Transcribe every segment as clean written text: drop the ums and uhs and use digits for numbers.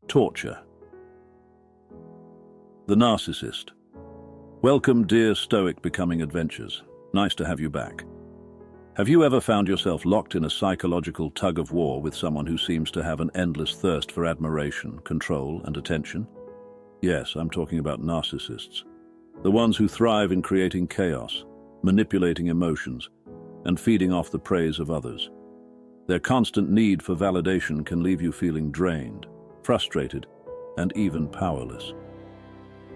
Torture. The Narcissist. Welcome, dear Stoic Becoming Adventures. Nice to have you back. Have you ever found yourself locked in a psychological tug-of-war with someone who seems to have an endless thirst for admiration, control, and attention? Yes, I'm talking about narcissists. The ones who thrive in creating chaos, manipulating emotions, and feeding off the praise of others. Their constant need for validation can leave you feeling drained, frustrated, and even powerless.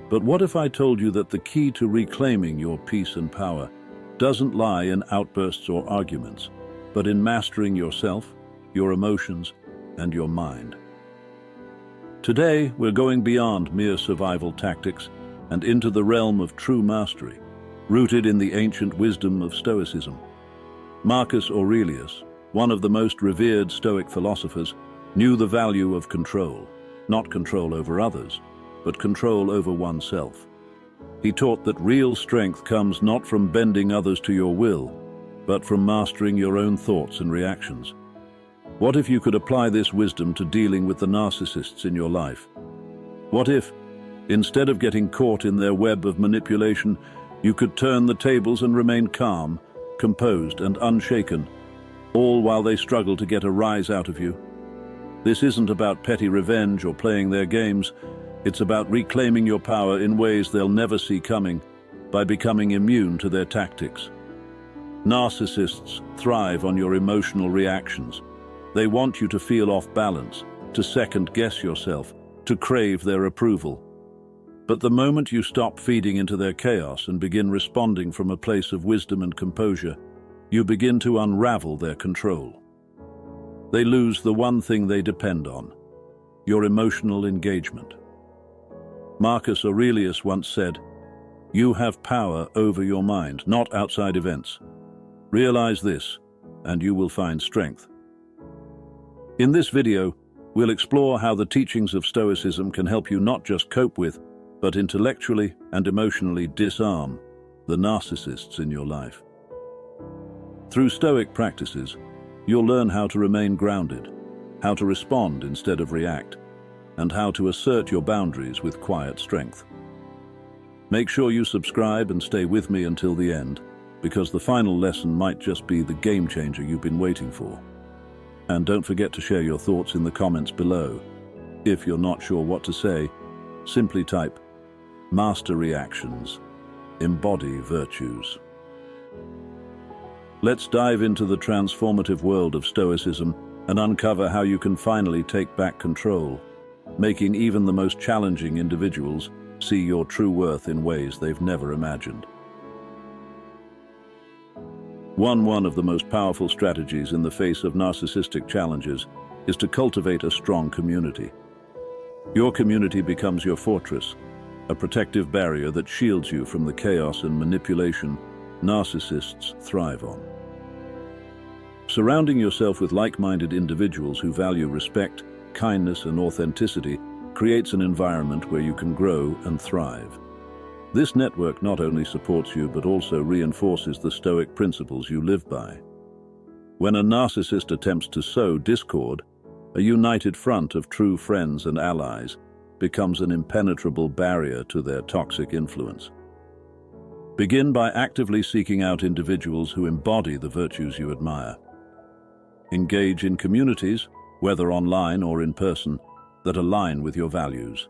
But what if I told you that the key to reclaiming your peace and power doesn't lie in outbursts or arguments, but in mastering yourself, your emotions, and your mind? Today, we're going beyond mere survival tactics and into the realm of true mastery, rooted in the ancient wisdom of Stoicism. Marcus Aurelius, one of the most revered Stoic philosophers, knew the value of control, not control over others, but control over oneself. He taught that real strength comes not from bending others to your will, but from mastering your own thoughts and reactions. What if you could apply this wisdom to dealing with the narcissists in your life? What if, instead of getting caught in their web of manipulation, you could turn the tables and remain calm, composed, and unshaken, all while they struggle to get a rise out of you? This isn't about petty revenge or playing their games. It's about reclaiming your power in ways they'll never see coming, by becoming immune to their tactics. Narcissists thrive on your emotional reactions. They want you to feel off balance, to second-guess yourself, to crave their approval. But the moment you stop feeding into their chaos and begin responding from a place of wisdom and composure, you begin to unravel their control. They lose the one thing they depend on: your emotional engagement. Marcus Aurelius once said, "You have power over your mind, not outside events. Realize this, and you will find strength." In this video, we'll explore how the teachings of Stoicism can help you not just cope with, but intellectually and emotionally disarm the narcissists in your life. Through Stoic practices, you'll learn how to remain grounded, how to respond instead of react, and how to assert your boundaries with quiet strength. Make sure you subscribe and stay with me until the end, because the final lesson might just be the game changer you've been waiting for. And don't forget to share your thoughts in the comments below. If you're not sure what to say, simply type "Master Reactions, Embody Virtues." Let's dive into the transformative world of Stoicism and uncover how you can finally take back control, making even the most challenging individuals see your true worth in ways they've never imagined. One of the most powerful strategies in the face of narcissistic challenges is to cultivate a strong community. Your community becomes your fortress, a protective barrier that shields you from the chaos and manipulation narcissists thrive on. Surrounding yourself with like-minded individuals who value respect, kindness, and authenticity creates an environment where you can grow and thrive. This network not only supports you but also reinforces the Stoic principles you live by. When a narcissist attempts to sow discord, a united front of true friends and allies becomes an impenetrable barrier to their toxic influence. Begin by actively seeking out individuals who embody the virtues you admire. Engage in communities, whether online or in person, that align with your values.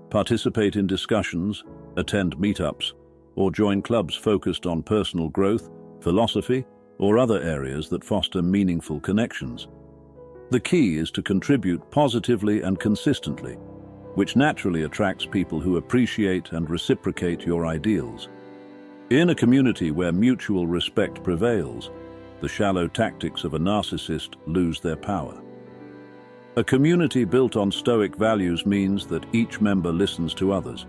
Participate in discussions, attend meetups, or join clubs focused on personal growth, philosophy, or other areas that foster meaningful connections. The key is to contribute positively and consistently, which naturally attracts people who appreciate and reciprocate your ideals. In a community where mutual respect prevails, the shallow tactics of a narcissist lose their power. A community built on Stoic values means that each member listens to others,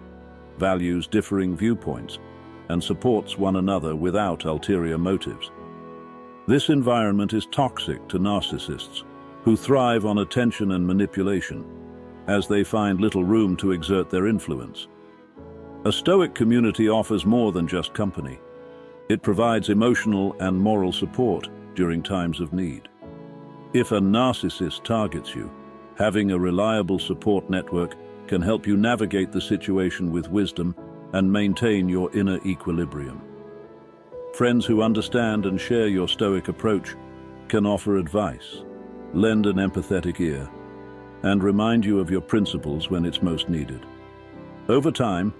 values differing viewpoints, and supports one another without ulterior motives. This environment is toxic to narcissists, who thrive on attention and manipulation, as they find little room to exert their influence. A Stoic community offers more than just company. It provides emotional and moral support during times of need. If a narcissist targets you, Having a reliable support network can help you navigate the situation with wisdom and maintain your inner equilibrium. Friends who understand and share your Stoic approach can offer advice, lend an empathetic ear, and remind you of your principles when it's most needed. Over time,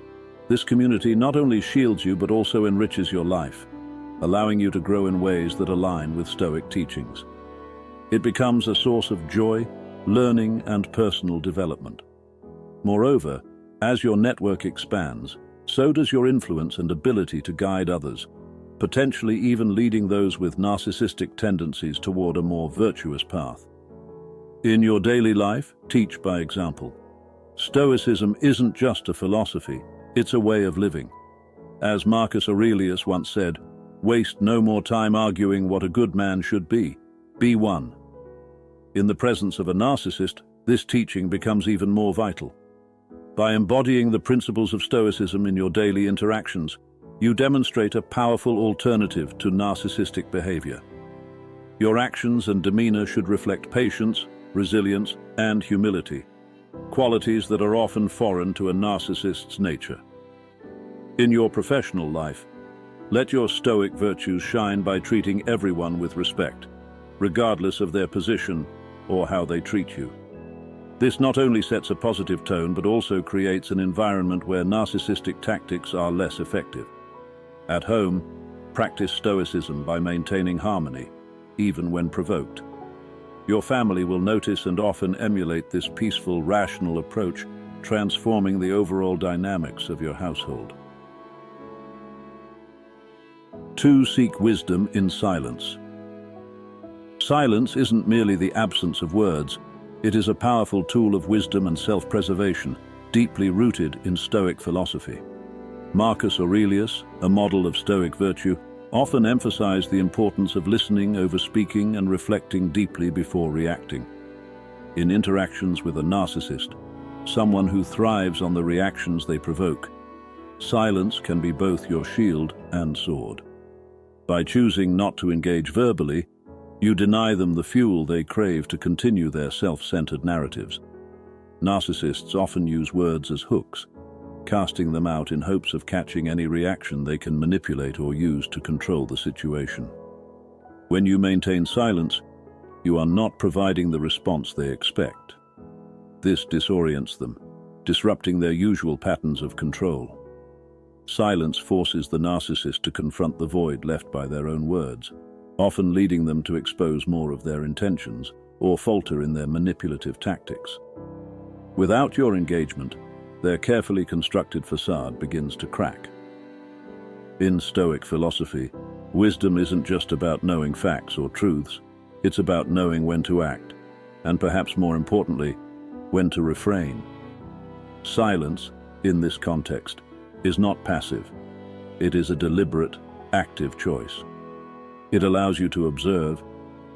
this community not only shields you but also enriches your life, allowing you to grow in ways that align with Stoic teachings. It becomes a source of joy, learning, and personal development. Moreover, as your network expands, so does your influence and ability to guide others, potentially even leading those with narcissistic tendencies toward a more virtuous path. In your daily life, teach by example. Stoicism isn't just a philosophy, it's a way of living. As Marcus Aurelius once said, "Waste no more time arguing what a good man should be one." In the presence of a narcissist, this teaching becomes even more vital. By embodying the principles of Stoicism in your daily interactions, you demonstrate a powerful alternative to narcissistic behavior. Your actions and demeanor should reflect patience, resilience, and humility, qualities that are often foreign to a narcissist's nature. In your professional life, let your Stoic virtues shine by treating everyone with respect, regardless of their position or how they treat you. This not only sets a positive tone but also creates an environment where narcissistic tactics are less effective. At home, practice Stoicism by maintaining harmony, even when provoked. Your family will notice and often emulate this peaceful, rational approach, transforming the overall dynamics of your household. 2. Seek wisdom in silence. Silence isn't merely the absence of words, it is a powerful tool of wisdom and self-preservation, deeply rooted in Stoic philosophy. Marcus Aurelius, a model of Stoic virtue, often emphasized the importance of listening over speaking and reflecting deeply before reacting. In interactions with a narcissist, someone who thrives on the reactions they provoke, silence can be both your shield and sword. By choosing not to engage verbally, you deny them the fuel they crave to continue their self-centered narratives. Narcissists often use words as hooks, casting them out in hopes of catching any reaction they can manipulate or use to control the situation. When you maintain silence, you are not providing the response they expect. This disorients them, disrupting their usual patterns of control. Silence forces the narcissist to confront the void left by their own words, often leading them to expose more of their intentions or falter in their manipulative tactics. Without your engagement, their carefully constructed facade begins to crack. In Stoic philosophy, wisdom isn't just about knowing facts or truths, it's about knowing when to act, and perhaps more importantly, when to refrain. Silence, in this context, is not passive. It is a deliberate, active choice. It allows you to observe,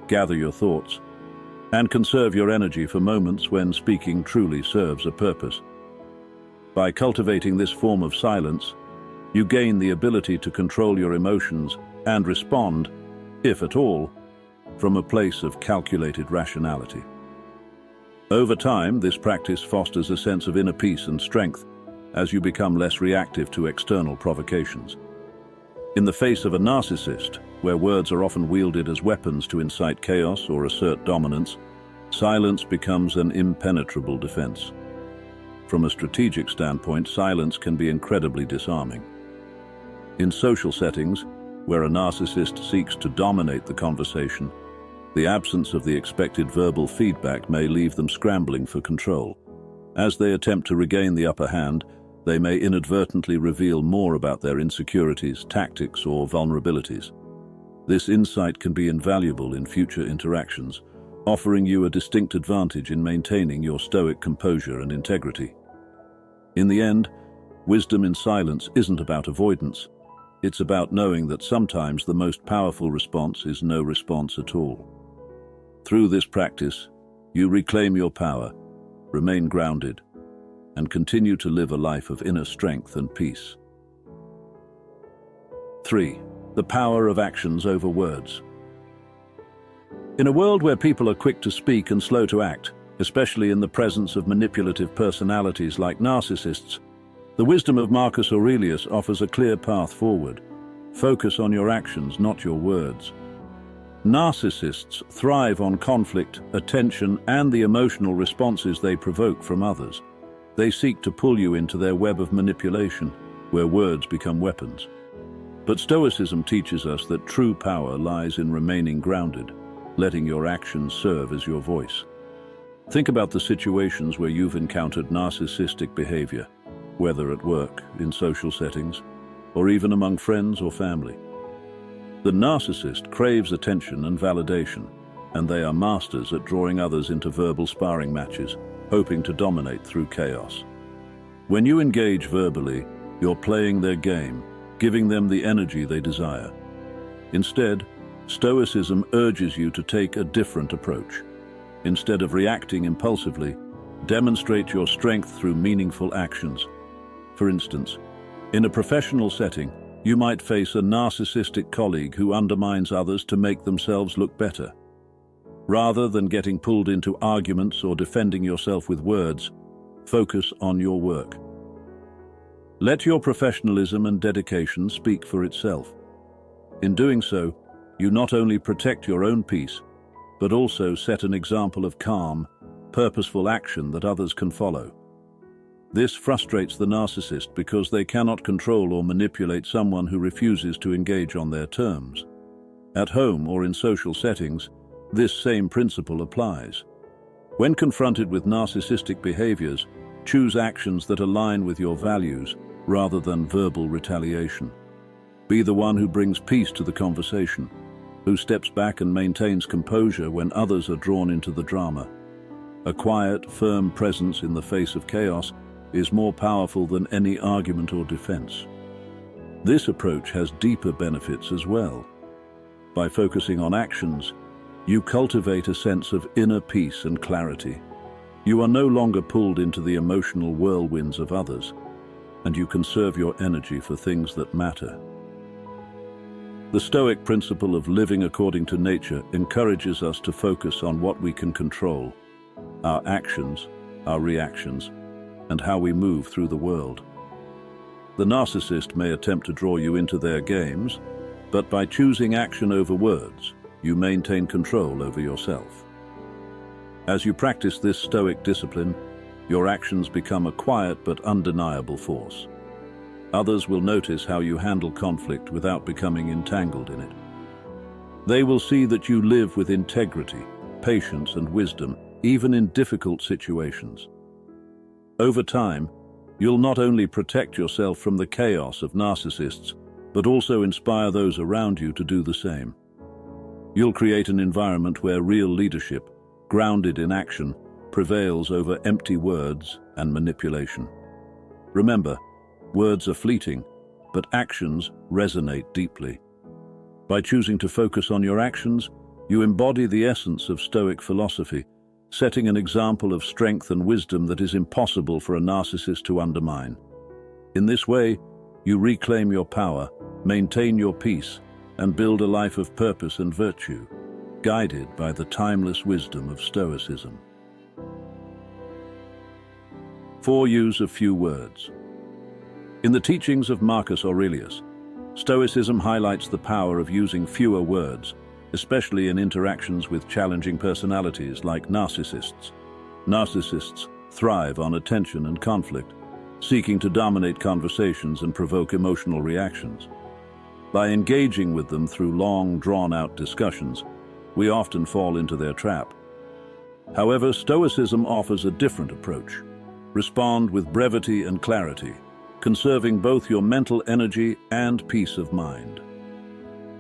gather your thoughts, and conserve your energy for moments when speaking truly serves a purpose. By cultivating this form of silence, you gain the ability to control your emotions and respond, if at all, from a place of calculated rationality. Over time, this practice fosters a sense of inner peace and strength as you become less reactive to external provocations. In the face of a narcissist, where words are often wielded as weapons to incite chaos or assert dominance, silence becomes an impenetrable defense. From a strategic standpoint, silence can be incredibly disarming. In social settings, where a narcissist seeks to dominate the conversation, the absence of the expected verbal feedback may leave them scrambling for control. As they attempt to regain the upper hand, they may inadvertently reveal more about their insecurities, tactics, or vulnerabilities. This insight can be invaluable in future interactions, offering you a distinct advantage in maintaining your Stoic composure and integrity. In the end, wisdom in silence isn't about avoidance. It's about knowing that sometimes the most powerful response is no response at all. Through this practice, you reclaim your power, remain grounded, and continue to live a life of inner strength and peace. 3. The power of actions over words. In a world where people are quick to speak and slow to act, especially in the presence of manipulative personalities like narcissists. The wisdom of Marcus Aurelius offers a clear path forward. Focus on your actions, not your words. Narcissists thrive on conflict, attention, and the emotional responses they provoke from others. They seek to pull you into their web of manipulation, where words become weapons. But Stoicism teaches us that true power lies in remaining grounded, letting your actions serve as your voice. Think about the situations where you've encountered narcissistic behavior, whether at work, in social settings, or even among friends or family. The narcissist craves attention and validation, and they are masters at drawing others into verbal sparring matches, hoping to dominate through chaos. When you engage verbally, you're playing their game, giving them the energy they desire. Instead, Stoicism urges you to take a different approach. Instead of reacting impulsively, demonstrate your strength through meaningful actions. For instance, in a professional setting, you might face a narcissistic colleague who undermines others to make themselves look better. Rather than getting pulled into arguments or defending yourself with words, focus on your work. Let your professionalism and dedication speak for itself. In doing so, you not only protect your own peace, but also set an example of calm, purposeful action that others can follow. This frustrates the narcissist because they cannot control or manipulate someone who refuses to engage on their terms. At home or in social settings, this same principle applies. When confronted with narcissistic behaviors, choose actions that align with your values rather than verbal retaliation. Be the one who brings peace to the conversation, who steps back and maintains composure when others are drawn into the drama. A quiet, firm presence in the face of chaos is more powerful than any argument or defense. This approach has deeper benefits as well. By focusing on actions, you cultivate a sense of inner peace and clarity. You are no longer pulled into the emotional whirlwinds of others, and you conserve your energy for things that matter. The Stoic principle of living according to nature encourages us to focus on what we can control: our actions, our reactions, and how we move through the world. The narcissist may attempt to draw you into their games, but by choosing action over words, you maintain control over yourself. As you practice this Stoic discipline, your actions become a quiet but undeniable force. Others will notice how you handle conflict without becoming entangled in it. They will see that you live with integrity, patience, and wisdom, even in difficult situations. Over time, you'll not only protect yourself from the chaos of narcissists, but also inspire those around you to do the same. You'll create an environment where real leadership, grounded in action, prevails over empty words and manipulation. Remember, words are fleeting, but actions resonate deeply. By choosing to focus on your actions, you embody the essence of Stoic philosophy, setting an example of strength and wisdom that is impossible for a narcissist to undermine. In this way, you reclaim your power, maintain your peace, and build a life of purpose and virtue, guided by the timeless wisdom of Stoicism. 4 Use of few words. In the teachings of Marcus Aurelius, Stoicism highlights the power of using fewer words, especially in interactions with challenging personalities like narcissists. Narcissists thrive on attention and conflict, seeking to dominate conversations and provoke emotional reactions. By engaging with them through long, drawn-out discussions, we often fall into their trap. However, Stoicism offers a different approach. Respond with brevity and clarity, conserving both your mental energy and peace of mind.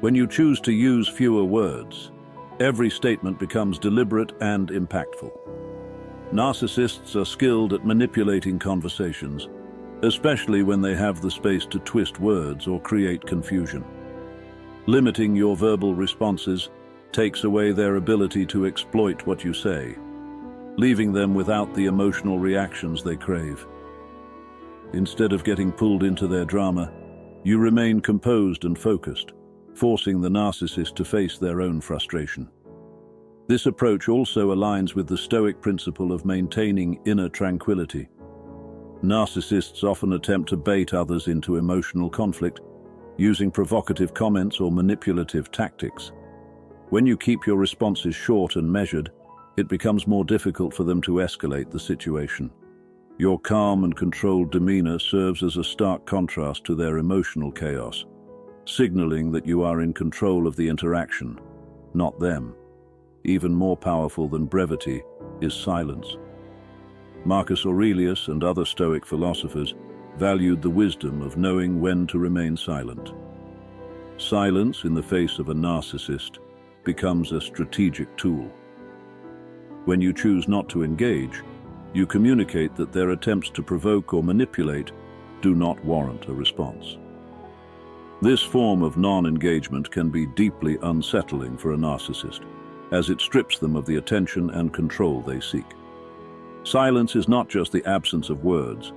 When you choose to use fewer words, every statement becomes deliberate and impactful. Narcissists are skilled at manipulating conversations, especially when they have the space to twist words or create confusion. Limiting your verbal responses takes away their ability to exploit what you say, leaving them without the emotional reactions they crave. Instead of getting pulled into their drama, you remain composed and focused, forcing the narcissist to face their own frustration. This approach also aligns with the Stoic principle of maintaining inner tranquility. Narcissists often attempt to bait others into emotional conflict, using provocative comments or manipulative tactics. When you keep your responses short and measured, it becomes more difficult for them to escalate the situation. Your calm and controlled demeanor serves as a stark contrast to their emotional chaos, signaling that you are in control of the interaction, not them. Even more powerful than brevity is silence. Marcus Aurelius and other Stoic philosophers valued the wisdom of knowing when to remain silent. Silence in the face of a narcissist becomes a strategic tool. When you choose not to engage, you communicate that their attempts to provoke or manipulate do not warrant a response. This form of non-engagement can be deeply unsettling for a narcissist, as it strips them of the attention and control they seek. Silence is not just the absence of words,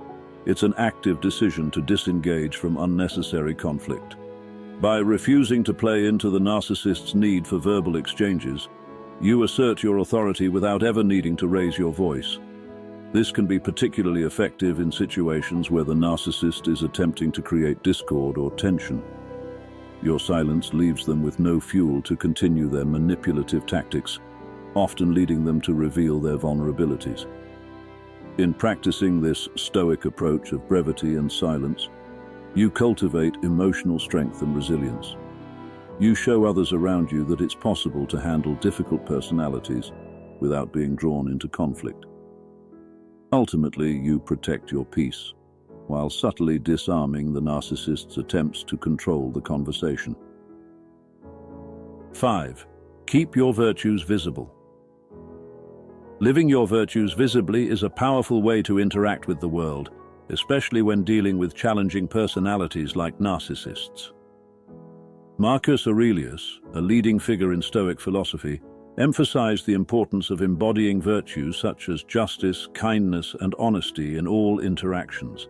it's an active decision to disengage from unnecessary conflict. By refusing to play into the narcissist's need for verbal exchanges, you assert your authority without ever needing to raise your voice. This can be particularly effective in situations where the narcissist is attempting to create discord or tension. Your silence leaves them with no fuel to continue their manipulative tactics, often leading them to reveal their vulnerabilities. In practicing this Stoic approach of brevity and silence, you cultivate emotional strength and resilience. You show others around you that it's possible to handle difficult personalities without being drawn into conflict. Ultimately, you protect your peace, while subtly disarming the narcissist's attempts to control the conversation. 5. Keep your virtues visible. Living your virtues visibly is a powerful way to interact with the world, especially when dealing with challenging personalities like narcissists. Marcus Aurelius, a leading figure in Stoic philosophy, emphasized the importance of embodying virtues such as justice, kindness, and honesty in all interactions.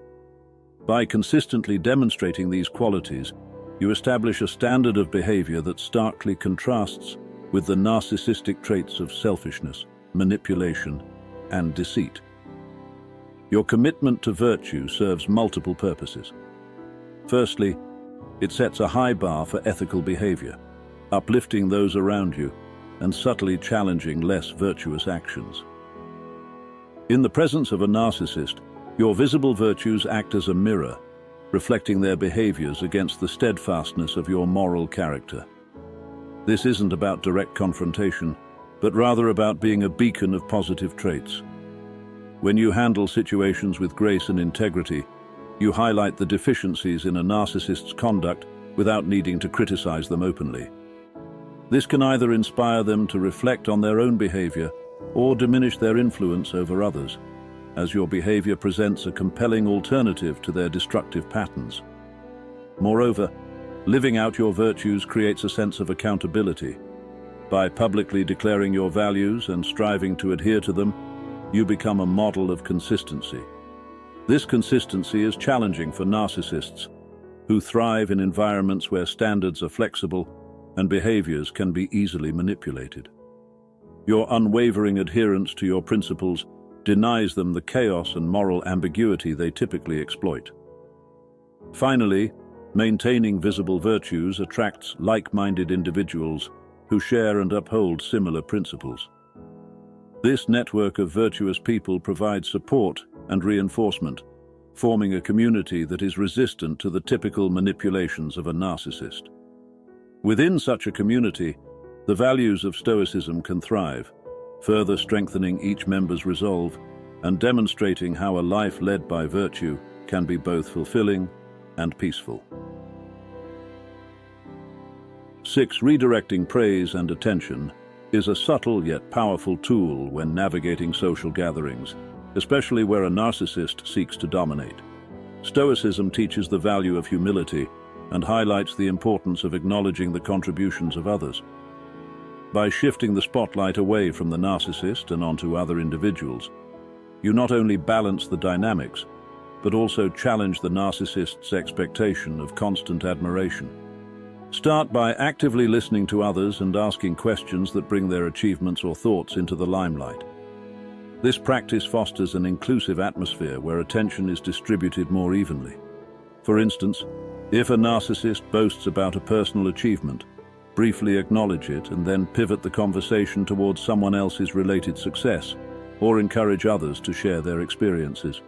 By consistently demonstrating these qualities, you establish a standard of behavior that starkly contrasts with the narcissistic traits of selfishness, manipulation, and deceit. Your commitment to virtue serves multiple purposes. Firstly, it sets a high bar for ethical behavior, uplifting those around you and subtly challenging less virtuous actions. In the presence of a narcissist, your visible virtues act as a mirror, reflecting their behaviors against the steadfastness of your moral character. This isn't about direct confrontation, but rather about being a beacon of positive traits. When you handle situations with grace and integrity, you highlight the deficiencies in a narcissist's conduct without needing to criticize them openly. This can either inspire them to reflect on their own behavior or diminish their influence over others, as your behavior presents a compelling alternative to their destructive patterns. Moreover, living out your virtues creates a sense of accountability. By publicly declaring your values and striving to adhere to them, you become a model of consistency. This consistency is challenging for narcissists, who thrive in environments where standards are flexible and behaviors can be easily manipulated. Your unwavering adherence to your principles denies them the chaos and moral ambiguity they typically exploit. Finally, maintaining visible virtues attracts like-minded individuals who share and uphold similar principles. This network of virtuous people provides support and reinforcement, forming a community that is resistant to the typical manipulations of a narcissist. Within such a community, the values of Stoicism can thrive, further strengthening each member's resolve and demonstrating how a life led by virtue can be both fulfilling and peaceful. 6. Redirecting praise and attention is a subtle yet powerful tool when navigating social gatherings, especially where a narcissist seeks to dominate. Stoicism teaches the value of humility and highlights the importance of acknowledging the contributions of others. By shifting the spotlight away from the narcissist and onto other individuals, you not only balance the dynamics, but also challenge the narcissist's expectation of constant admiration. Start by actively listening to others and asking questions that bring their achievements or thoughts into the limelight. This practice fosters an inclusive atmosphere where attention is distributed more evenly. For instance, if a narcissist boasts about a personal achievement, briefly acknowledge it and then pivot the conversation towards someone else's related success, or encourage others to share their experiences.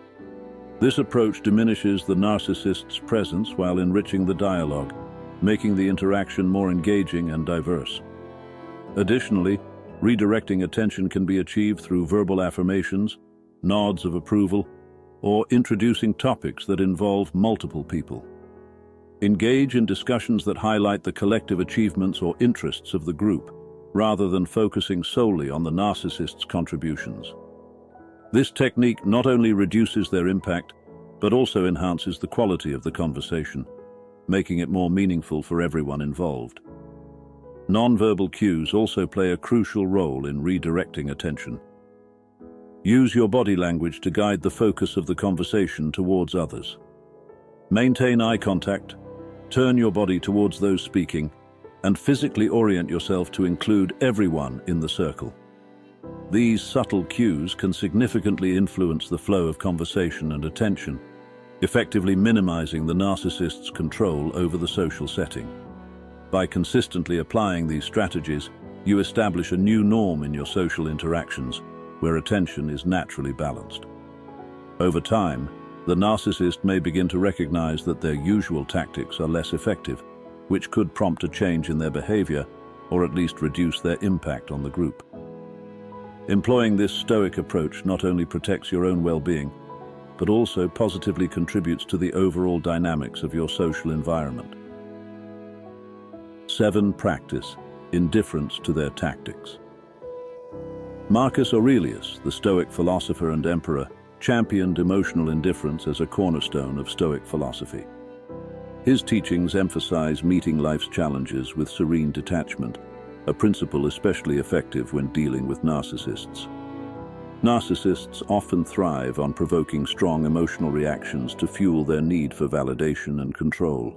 This approach diminishes the narcissist's presence while enriching the dialogue, making the interaction more engaging and diverse. Additionally, redirecting attention can be achieved through verbal affirmations, nods of approval, or introducing topics that involve multiple people. Engage in discussions that highlight the collective achievements or interests of the group, rather than focusing solely on the narcissist's contributions. This technique not only reduces their impact, but also enhances the quality of the conversation, making it more meaningful for everyone involved. Non-verbal cues also play a crucial role in redirecting attention. Use your body language to guide the focus of the conversation towards others. Maintain eye contact, turn your body towards those speaking, and physically orient yourself to include everyone in the circle. These subtle cues can significantly influence the flow of conversation and attention, effectively minimizing the narcissist's control over the social setting. By consistently applying these strategies, you establish a new norm in your social interactions, where attention is naturally balanced. Over time, the narcissist may begin to recognize that their usual tactics are less effective, which could prompt a change in their behavior, or at least reduce their impact on the group. Employing this Stoic approach not only protects your own well-being, but also positively contributes to the overall dynamics of your social environment. 7. Practice indifference to their tactics. Marcus Aurelius, the Stoic philosopher and emperor, championed emotional indifference as a cornerstone of Stoic philosophy. His teachings emphasize meeting life's challenges with serene detachment, a principle especially effective when dealing with narcissists. Narcissists often thrive on provoking strong emotional reactions to fuel their need for validation and control.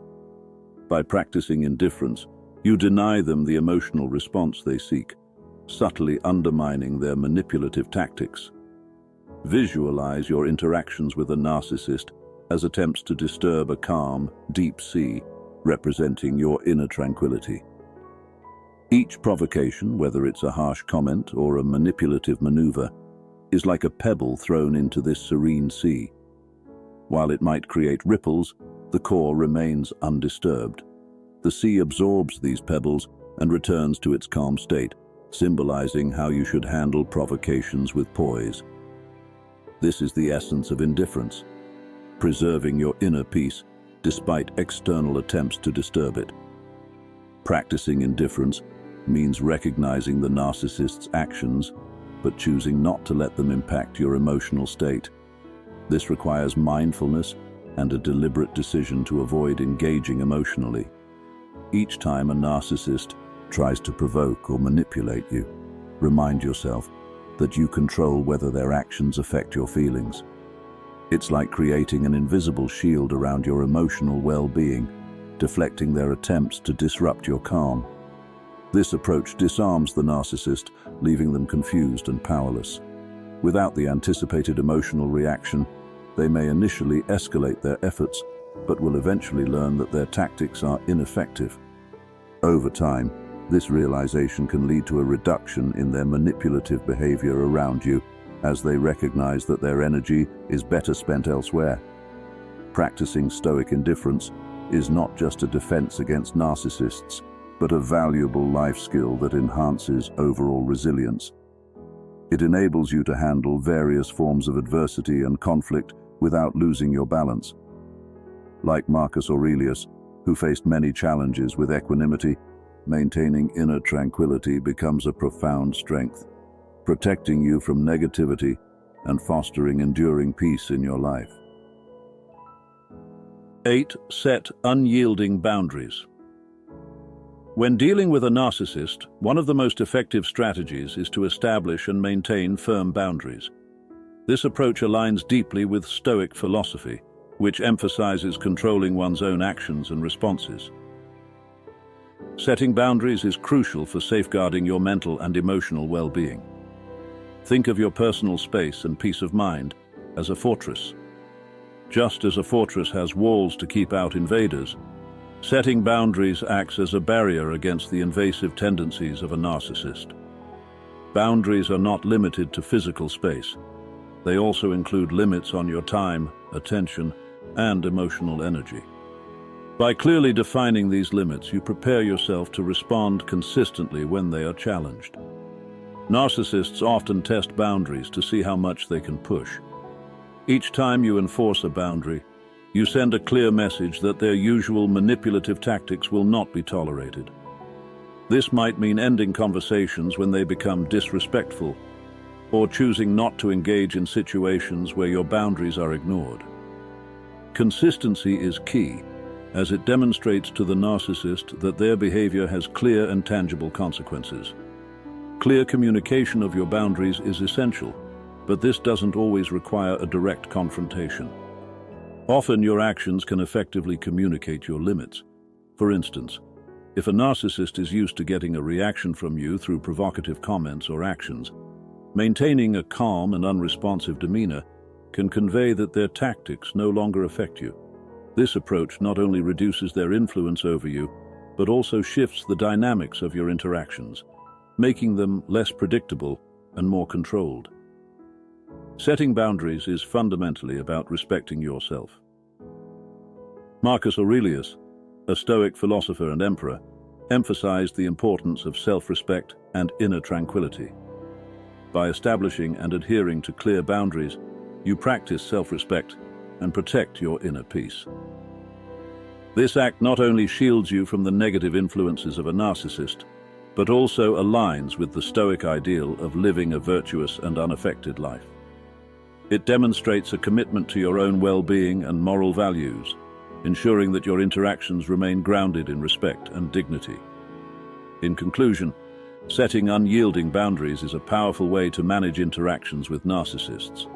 By practicing indifference, you deny them the emotional response they seek, subtly undermining their manipulative tactics. Visualize your interactions with a narcissist as attempts to disturb a calm, deep sea, representing your inner tranquility. Each provocation, whether it's a harsh comment or a manipulative maneuver, is like a pebble thrown into this serene sea. While it might create ripples, the core remains undisturbed. The sea absorbs these pebbles and returns to its calm state, symbolizing how you should handle provocations with poise. This is the essence of indifference, preserving your inner peace despite external attempts to disturb it. Practicing indifference means recognizing the narcissist's actions, but choosing not to let them impact your emotional state. This requires mindfulness and a deliberate decision to avoid engaging emotionally. Each time a narcissist tries to provoke or manipulate you, remind yourself that you control whether their actions affect your feelings. It's like creating an invisible shield around your emotional well-being, deflecting their attempts to disrupt your calm. This approach disarms the narcissist, leaving them confused and powerless. Without the anticipated emotional reaction, they may initially escalate their efforts, but will eventually learn that their tactics are ineffective. Over time, this realization can lead to a reduction in their manipulative behavior around you, as they recognize that their energy is better spent elsewhere. Practicing Stoic indifference is not just a defense against narcissists, but a valuable life skill that enhances overall resilience. It enables you to handle various forms of adversity and conflict without losing your balance. Like Marcus Aurelius, who faced many challenges with equanimity, maintaining inner tranquility becomes a profound strength, protecting you from negativity and fostering enduring peace in your life. 8. Set unyielding boundaries. When dealing with a narcissist, one of the most effective strategies is to establish and maintain firm boundaries. This approach aligns deeply with Stoic philosophy, which emphasizes controlling one's own actions and responses. Setting boundaries is crucial for safeguarding your mental and emotional well-being. Think of your personal space and peace of mind as a fortress. Just as a fortress has walls to keep out invaders, setting boundaries acts as a barrier against the invasive tendencies of a narcissist. Boundaries are not limited to physical space. They also include limits on your time, attention, and emotional energy. By clearly defining these limits, you prepare yourself to respond consistently when they are challenged. Narcissists often test boundaries to see how much they can push. Each time you enforce a boundary, you send a clear message that their usual manipulative tactics will not be tolerated. This might mean ending conversations when they become disrespectful, or choosing not to engage in situations where your boundaries are ignored. Consistency is key, as it demonstrates to the narcissist that their behavior has clear and tangible consequences. Clear communication of your boundaries is essential, but this doesn't always require a direct confrontation. Often your actions can effectively communicate your limits. For instance, if a narcissist is used to getting a reaction from you through provocative comments or actions, maintaining a calm and unresponsive demeanor can convey that their tactics no longer affect you. This approach not only reduces their influence over you, but also shifts the dynamics of your interactions, making them less predictable and more controlled. Setting boundaries is fundamentally about respecting yourself. Marcus Aurelius, a Stoic philosopher and emperor, emphasized the importance of self-respect and inner tranquility. By establishing and adhering to clear boundaries, you practice self-respect and protect your inner peace. This act not only shields you from the negative influences of a narcissist, but also aligns with the Stoic ideal of living a virtuous and unaffected life. It demonstrates a commitment to your own well-being and moral values, ensuring that your interactions remain grounded in respect and dignity. In conclusion, setting unyielding boundaries is a powerful way to manage interactions with narcissists.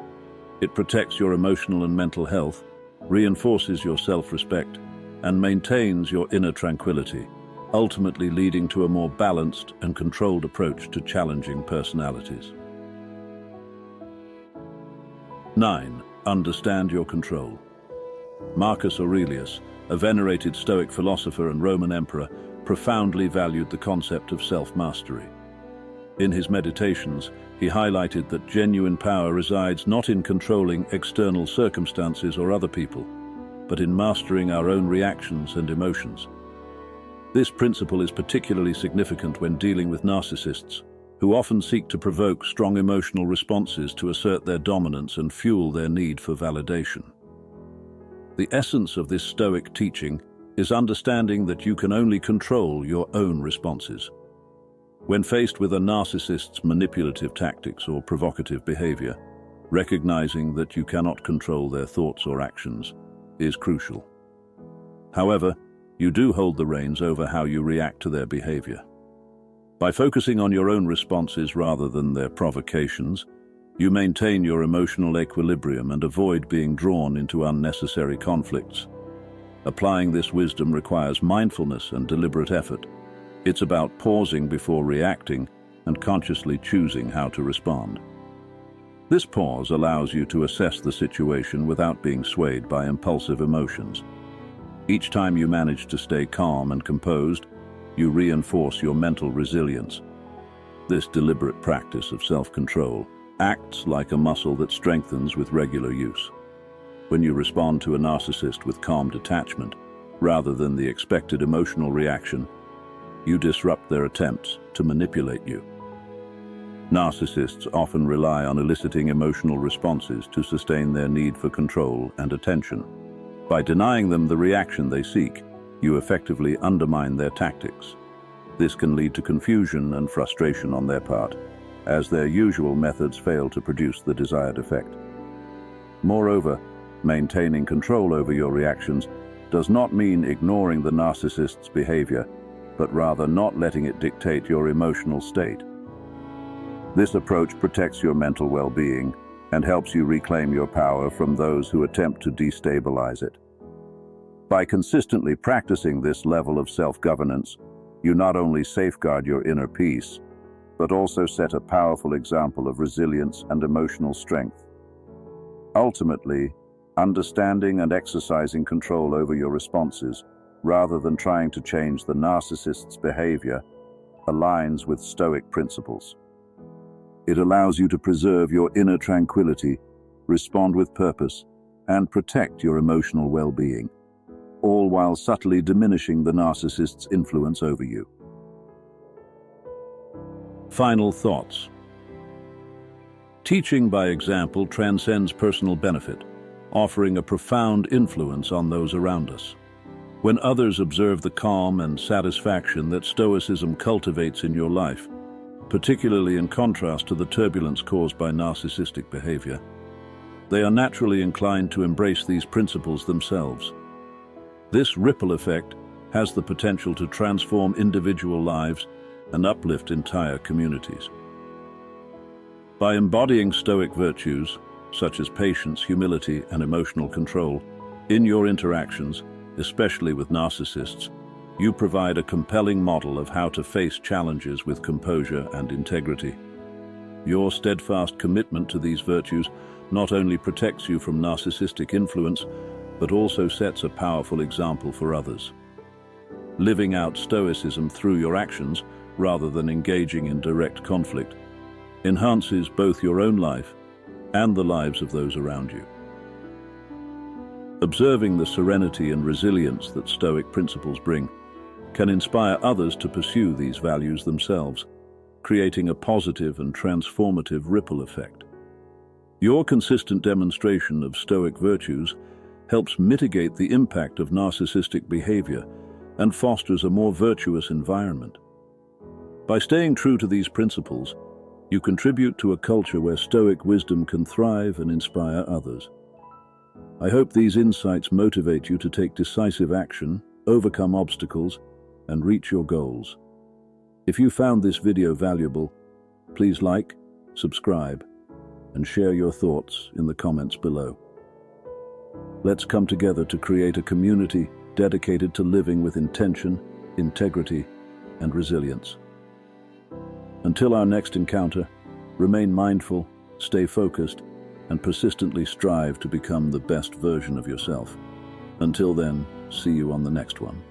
It protects your emotional and mental health, reinforces your self-respect, and maintains your inner tranquility, ultimately leading to a more balanced and controlled approach to challenging personalities. 9. Understand your control. Marcus Aurelius, a venerated Stoic philosopher and Roman emperor, profoundly valued the concept of self-mastery. In his meditations, he highlighted that genuine power resides not in controlling external circumstances or other people, but in mastering our own reactions and emotions. This principle is particularly significant when dealing with narcissists, who often seek to provoke strong emotional responses to assert their dominance and fuel their need for validation. The essence of this Stoic teaching is understanding that you can only control your own responses. When faced with a narcissist's manipulative tactics or provocative behavior, recognizing that you cannot control their thoughts or actions is crucial. However, you do hold the reins over how you react to their behavior. By focusing on your own responses rather than their provocations, you maintain your emotional equilibrium and avoid being drawn into unnecessary conflicts. Applying this wisdom requires mindfulness and deliberate effort. It's about pausing before reacting and consciously choosing how to respond. This pause allows you to assess the situation without being swayed by impulsive emotions. Each time you manage to stay calm and composed, you reinforce your mental resilience. This deliberate practice of self-control acts like a muscle that strengthens with regular use. When you respond to a narcissist with calm detachment, rather than the expected emotional reaction, you disrupt their attempts to manipulate you. Narcissists often rely on eliciting emotional responses to sustain their need for control and attention. By denying them the reaction they seek, you effectively undermine their tactics. This can lead to confusion and frustration on their part, as their usual methods fail to produce the desired effect. Moreover, maintaining control over your reactions does not mean ignoring the narcissist's behavior, but rather not letting it dictate your emotional state. This approach protects your mental well-being and helps you reclaim your power from those who attempt to destabilize it. By consistently practicing this level of self-governance, You not only safeguard your inner peace, but also set a powerful example of resilience and emotional strength. Ultimately, understanding and exercising control over your responses, rather than trying to change the narcissist's behavior, aligns with Stoic principles. It allows you to preserve your inner tranquility, respond with purpose, and protect your emotional well-being, all while subtly diminishing the narcissist's influence over you. Final thoughts. Teaching by example transcends personal benefit, offering a profound influence on those around us. When others observe the calm and satisfaction that Stoicism cultivates in your life, particularly in contrast to the turbulence caused by narcissistic behavior, they are naturally inclined to embrace these principles themselves. This ripple effect has the potential to transform individual lives and uplift entire communities. By embodying Stoic virtues, such as patience, humility, and emotional control, in your interactions, especially with narcissists, you provide a compelling model of how to face challenges with composure and integrity. Your steadfast commitment to these virtues not only protects you from narcissistic influence, but also sets a powerful example for others. Living out Stoicism through your actions, rather than engaging in direct conflict, enhances both your own life and the lives of those around you. Observing the serenity and resilience that Stoic principles bring can inspire others to pursue these values themselves, creating a positive and transformative ripple effect. Your consistent demonstration of Stoic virtues helps mitigate the impact of narcissistic behavior and fosters a more virtuous environment. By staying true to these principles, you contribute to a culture where Stoic wisdom can thrive and inspire others. I hope these insights motivate you to take decisive action, overcome obstacles, and reach your goals. If you found this video valuable, please like, subscribe, and share your thoughts in the comments below. Let's come together to create a community dedicated to living with intention, integrity, and resilience. Until our next encounter, remain mindful, stay focused, and persistently strive to become the best version of yourself. Until then, see you on the next one.